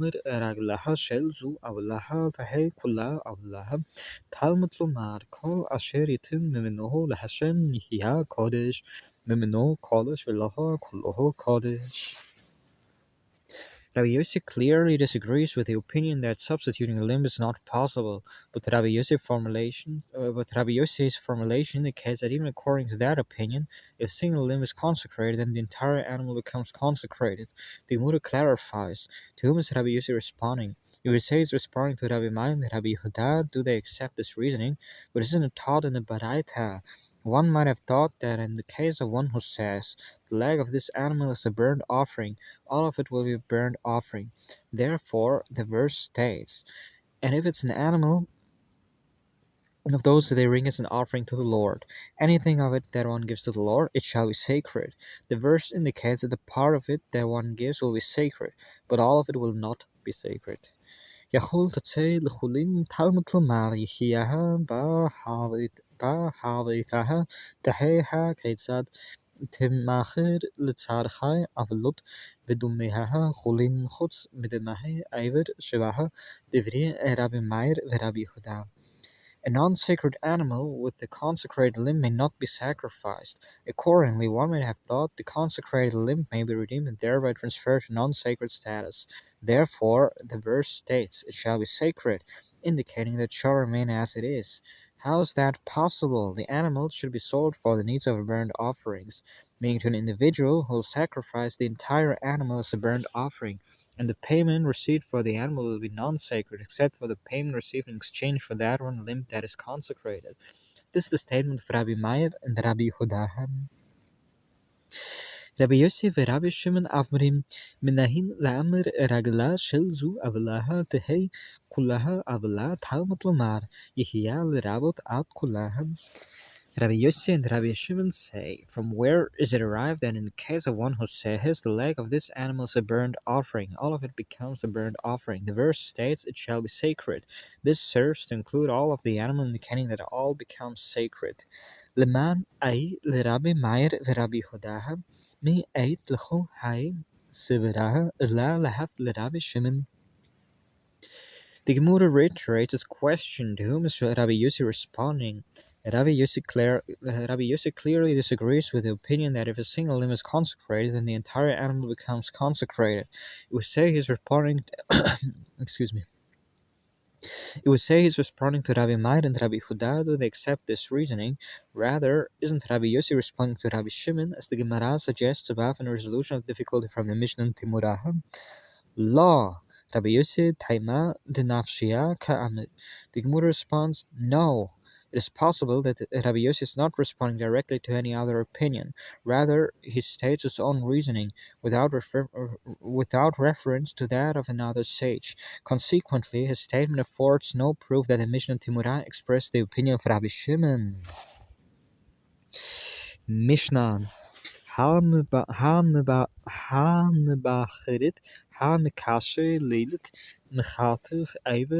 רגלها של זו עוולها תהא כולה עוולها תלמוד לומר כל אשר ייתן ממנו להשם יהיה קודש ממנו קודש ולו כולו קודש. Rabbi Yossi clearly disagrees with the opinion that substituting a limb is not possible, but Rabbi Yossi's formulation indicates that even according to that opinion, if a single limb is consecrated, then the entire animal becomes consecrated. The Gemara clarifies, to whom is Rabbi Yossi responding? You would say he's responding to Rabbi Mai and Rabbi Yehuda. Do they accept this reasoning? But isn't it taught in the Baraita? One might have thought that in the case of one who says, the leg of this animal is a burnt offering, all of it will be a burnt offering. Therefore, the verse states, and if it's an animal of those that they bring as an offering to the Lord, anything of it that one gives to the Lord, it shall be sacred. The verse indicates that the part of it that one gives will be sacred, but all of it will not be sacred. יכול תצא לחולין תלמוד לומר יחיה בהוויתה תהא כיצד תמכר לצערך עוולות בדומיה חולין חוץ מדמה עבר שבה דברי רבי מאיר ורבי יהודה. A non-sacred animal with the consecrated limb may not be sacrificed. Accordingly, one may have thought the consecrated limb may be redeemed and thereby transferred to non-sacred status. Therefore, the verse states, it shall be sacred, indicating that it shall remain as it is. How is that possible? The animal should be sold for the needs of burnt offerings, meaning to an individual who will sacrifice the entire animal as a burnt offering, and the payment received for the animal will be non-sacred, except for the payment received in exchange for that one limb that is consecrated. This is the statement of Rabbi Meir and Rabbi Yehuda. Rabbi Yossi ורבי שמעון אומרים, מנהין לאמר רגלה של זו עוולה תהא כולה עוולה תלמוד לומר, יחיה לרבות עד כולה. Rabbi Yossi and Rabbi Shimon say, from where is it arrived that in the case of one who says, the leg of this animal is a burnt offering, all of it becomes a burnt offering? The verse states, it shall be sacred. This serves to include all of the animal, indicating that all becomes sacred. למען אי לרבי מאיר ורבי יהודה, מי עת לכו היי סברה, אלא להף לרבי שמעון. The Gemara reiterates its question, to whom is Rabbi Yossi responding? Rabbi Yossi clearly disagrees with the opinion that if a single limb is consecrated, then the entire animal becomes consecrated. It would say he's responding to Rabbi Meir and Rabbi Yehuda. Do they accept this reasoning? Rather, isn't Rabbi Yossi responding to Rabbi Shimon, as the Gemara suggests above in a resolution of difficulty from the Mishnah and Timurah? Law. Rabbi Yossi Taima Dinafshia Ka'amid. The Gemara responds, no. It is possible that Rabbi Yossi is not responding directly to any other opinion. Rather, he states his own reasoning without reference to that of another sage. Consequently, his statement affords no proof that the Mishnah Timurah expressed the opinion of Rabbi Shimon. Mishnah. המבחרת, המקשר לילת, מחתך עבר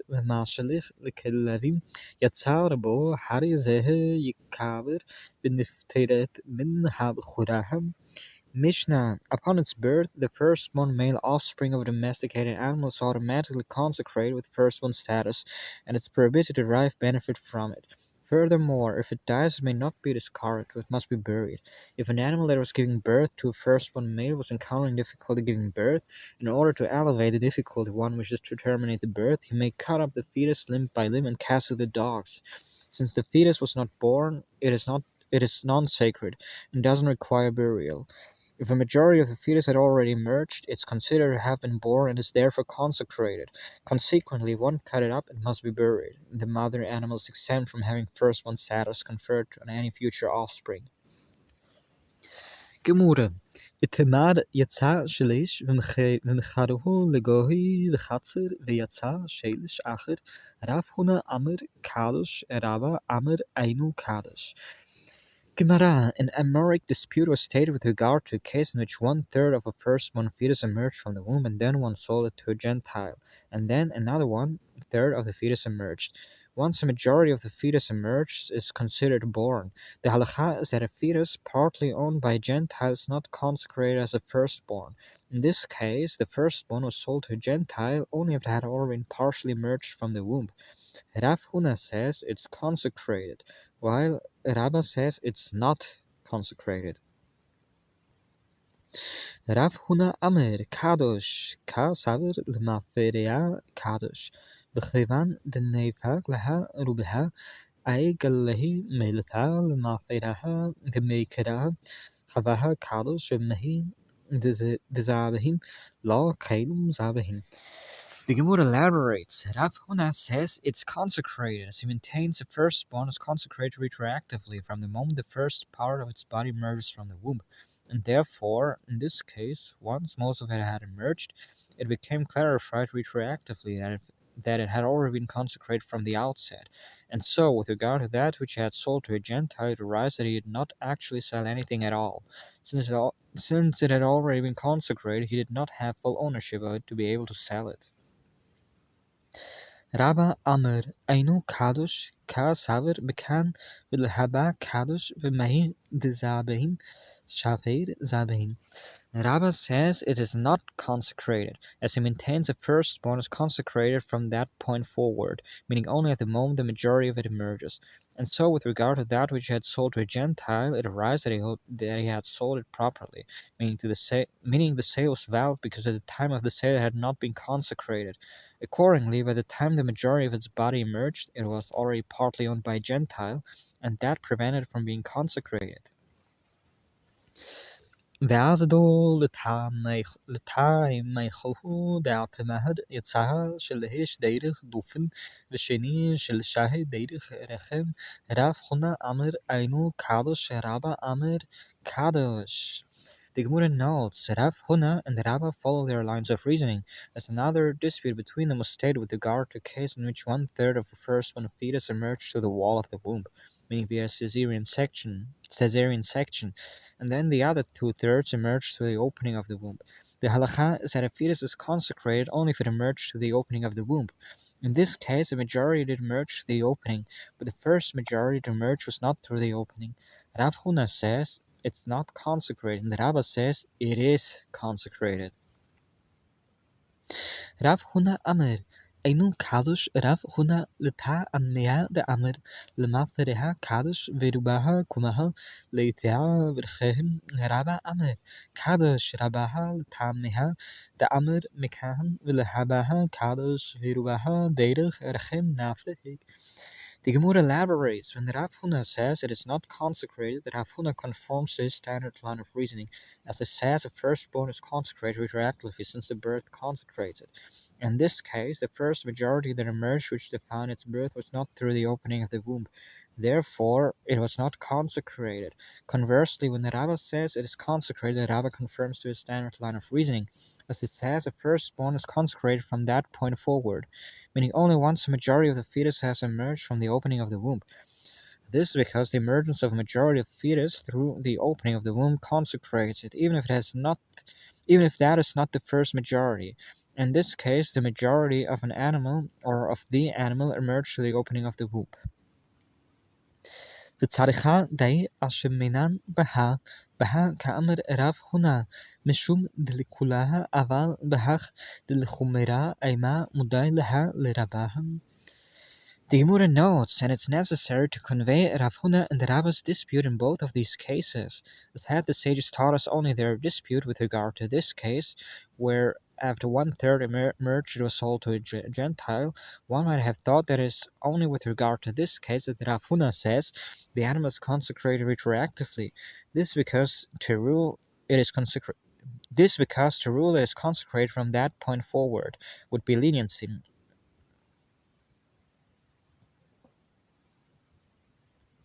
ומשליך לכלבים, יצר בו הרי זהה יקבר בנפטרת מן הבחורה. Mishnah. Upon its birth, the firstborn male offspring of a domesticated animal is automatically consecrated with firstborn status, and it's prohibited to derive benefit from it. Furthermore, if it dies, it may not be discarded, but must be buried. If an animal that was giving birth to a firstborn male was encountering difficulty giving birth, in order to elevate the difficulty one wishes to terminate the birth, he may cut up the fetus limb by limb and cast it to the dogs. Since the fetus was not born, it is non-sacred and doesn't require burial. If a majority of the fetus had already emerged, it's considered to have been born and is therefore consecrated. Consequently, if one cut it up, it must be buried. The mother animal is exempt from having firstborn status conferred on any future offspring. Gemara. יתמר יצא שליש ומחרו לגוהי וחצר ויצא שליש אחר רב הונה אמר קדוש רבה אמר אינו קדוש. Gemara. An Amoric dispute was stated with regard to a case in which 1/3 of a firstborn fetus emerged from the womb, and then one sold it to a Gentile, and then another 1/3 of the fetus emerged. Once a majority of the fetus emerged, it is considered born. The halakha is that a fetus partly owned by a Gentile is not consecrated as a firstborn. In this case, the firstborn was sold to a Gentile only if it had already been partially emerged from the womb. Rav Huna says it's consecrated, while Rabba says it's not consecrated. Rav Huna Amer Kadosh Ka Saver Lmaferea Kadosh B'chivan Denevha Leha Rubeha Aigalehi Melta Lmafereha Demekera Havaha Kadosh Mehi Dezabahim La Kailum Zabahim. The Gemara elaborates. Rav Huna says it's consecrated, as he maintains the firstborn is consecrated retroactively from the moment the first part of its body emerges from the womb. And therefore, in this case, once most of it had emerged, it became clarified retroactively that it had already been consecrated from the outset. And so, with regard to that which he had sold to a Gentile, it arises that he did not actually sell anything at all. Since it had already been consecrated, he did not have full ownership of it to be able to sell it. Rabba Amr Ainu Kadosh Ka Saver Bekan Vilhaba Kadosh Vimahi Dezabahim Shaver Zabahim. Rabba says it is not consecrated, as he maintains the firstborn is consecrated from that point forward, meaning only at the moment the majority of it emerges. And so, with regard to that which he had sold to a Gentile, it arises that he had sold it properly, meaning the sale was valid because at the time of the sale it had not been consecrated. Accordingly, by the time the majority of its body emerged, it was already partly owned by a Gentile, and that prevented it from being consecrated. ואז דו לטעי מייכו דעת מהד יצאה של היש דרך דופן ושני של שהי דרך רחם רב חונה אמר אינו קדוש רבא אמר קדוש. The Gemara notes that Rav Huna and Rabba follow their lines of reasoning, as another dispute between them was stated with regard to a case in which 1/3 of the firstborn fetus emerged through the wall of the womb, meaning via caesarean section, and then the other 2/3 emerged through the opening of the womb. The halakha is that a fetus is consecrated only if it emerged through the opening of the womb. In this case, the majority did emerge through the opening, but the first majority to emerge was not through the opening. Rav Huna says it's not consecrated, and the Rabba says it is consecrated. Rav Huna Amr Einu Kadosh Rav Huna Lita Amea de Amr Lemafereha Kadosh Verubaha Kumaha Leitea Verchehim Rabba Amr Kadosh Rabaha Lita Meha de Amr Mekahan Vilehabaha Kadosh Verubaha Derech Rechem Naflehik. The Gemara elaborates. When the Rav Huna says it is not consecrated, the Rav Huna conforms to his standard line of reasoning, as it says the firstborn is consecrated retroactively since the birth consecrates it. In this case, the first majority that emerged which defined its birth was not through the opening of the womb. Therefore, it was not consecrated. Conversely, when the Rabbah says it is consecrated, the Rabbah confirms to his standard line of reasoning, as it says the firstborn is consecrated from that point forward, meaning only once the majority of the fetus has emerged from the opening of the womb. This is because the emergence of a majority of fetus through the opening of the womb consecrates it, even if that is not the first majority. In this case, the majority of an animal or of the animal emerged through the opening of the womb. וצריכה די אשמינן בהה כאמר רב הונה משום דלכולה אבל בהך דלחומרה אימה מודאי לה לרבהם. The Gemara notes, and it's necessary to convey Rav Huna and the Rabbah's dispute in both of these cases, as had the sages taught us only their dispute with regard to this case, where after 1/3 emerged it was sold to a Gentile, one might have thought that it is only with regard to this case that Rav Huna says the animal is consecrated retroactively. This because to rule it is consecrated from that point forward would be leniency.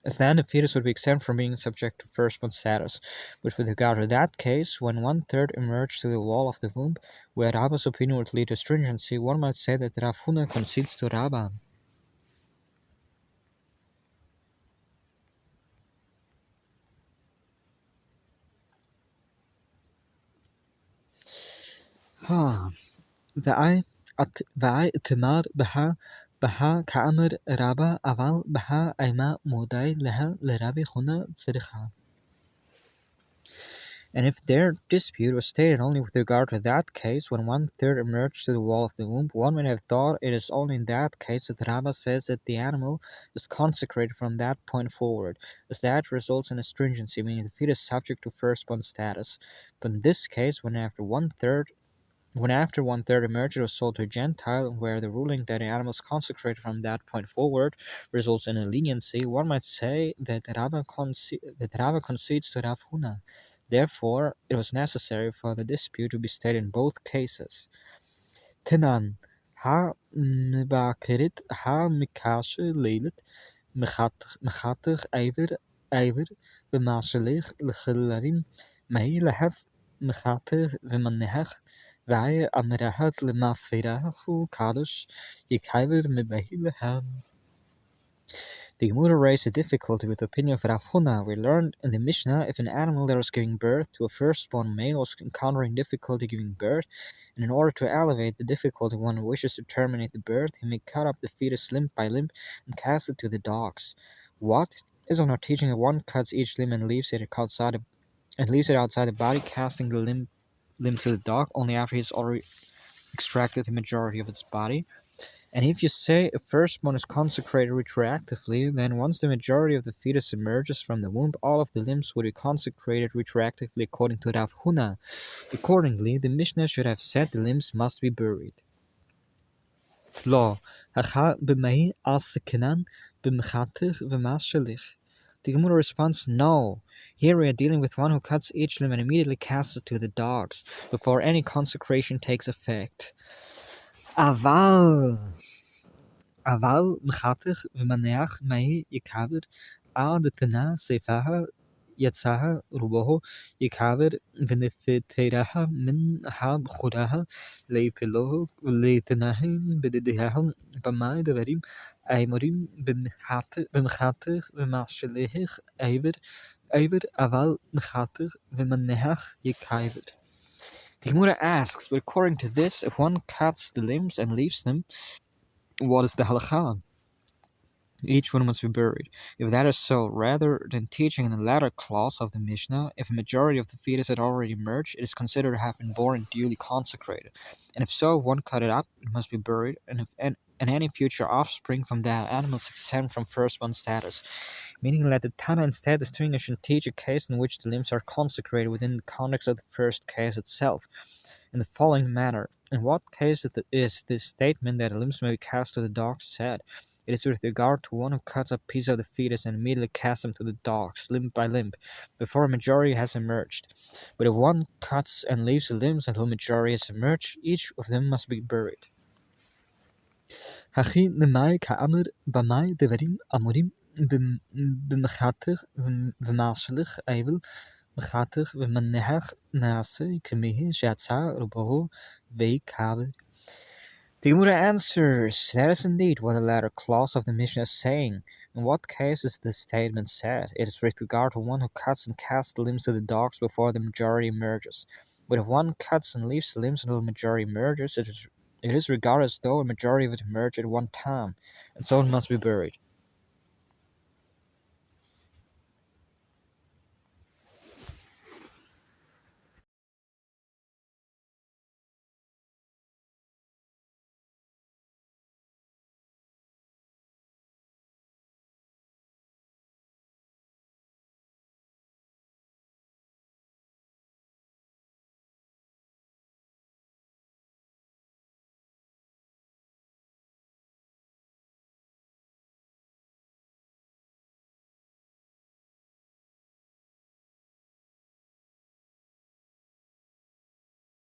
As then the fetus would be exempt from being subject to firstborn status. But with regard to that case, when 1/3 emerged through the wall of the womb, where Rabba's opinion would lead to stringency, one might say that Rav Huna concedes to Rabba. ואי תמר בהה כאמר רבא אבל בהה אימה מודי לה לרבי חונה צריכה. And if their dispute was stated only with regard to that case, when one third emerged to the wall of the womb, one would have thought it is only in that case that Rava says that the animal is consecrated from that point forward, as that results in astringency, meaning the fetus is subject to firstborn status. But in this case, when after one third emerged, it was sold to a Gentile, where the ruling that an animal is consecrated from that point forward results in a leniency, one might say that Rava concedes to Rav Huna. Therefore, it was necessary for the dispute to be stated in both cases. Tenan, ha mbakirit, ha mikashe leilet, mechatich eiver, b'mashelich l'chilarim, mei lehef, mechatich v'manehech, v'ai amrehat l'mafirachu kadosh, yikaiver mebehi lehem. The Gemara raised a difficulty with the opinion of Rav Huna. We learned in the Mishnah, if an animal that was giving birth to a firstborn male was encountering difficulty giving birth, and in order to alleviate the difficulty one wishes to terminate the birth, he may cut up the fetus limb by limb and cast it to the dogs. What? Is our teaching that one cuts each limb and leaves it outside the body, casting the limb to the dog only after he's already extracted the majority of its body? And if you say a firstborn is consecrated retroactively, then once the majority of the fetus emerges from the womb, all of the limbs would be consecrated retroactively according to Rav Huna. Accordingly, the Mishnah should have said the limbs must be buried. Lo, hacha b'mei al-sekinan b'mechatich v'mashelich. The Gemara responds, no. Here we are dealing with one who cuts each limb and immediately casts it to the dogs, before any consecration takes effect. Aval מחתך ומניח מי יקבר עד תנה ספها יצאה רובו יקבר ונפטרها מן הבחורה להפילו ולתנהם בדדיהם במה דברים האמורים במחתך ומשלח עבר אבל מחתך ומניח יקבר. The Gemara asks, but according to this, if one cuts the limbs and leaves them, what is the halakha? Each one must be buried. If that is so, rather than teaching in the latter clause of the Mishnah, if a majority of the fetus had already emerged, it is considered to have been born and duly consecrated. And if so, if one cut it up, it must be buried, and any future offspring from that animal is exempt from firstborn status. Meaning that the Tana instead distinguishes and teach a case in which the limbs are consecrated within the context of the first case itself, in the following manner. In what case is this statement that the limbs may be cast to the dogs said? It is with regard to one who cuts a piece of the fetus and immediately casts them to the dogs, limb by limb, before a majority has emerged. But if one cuts and leaves the limbs until a majority has emerged, each of them must be buried. הכי נמי כאמר במאי דברים אמורים במחתך ומאשלך אבל מחתך ומנהך נעשה כמי שיצא רובו ויקבל. The Gemara answers, that is indeed what the latter clause of the Mishnah is saying. In what case is this statement said? It is with regard to one who cuts and casts the limbs to the dogs before the majority emerges. But if one cuts and leaves the limbs until the majority emerges, it is regarded as though a majority of it emerged at one time, and so it must be buried.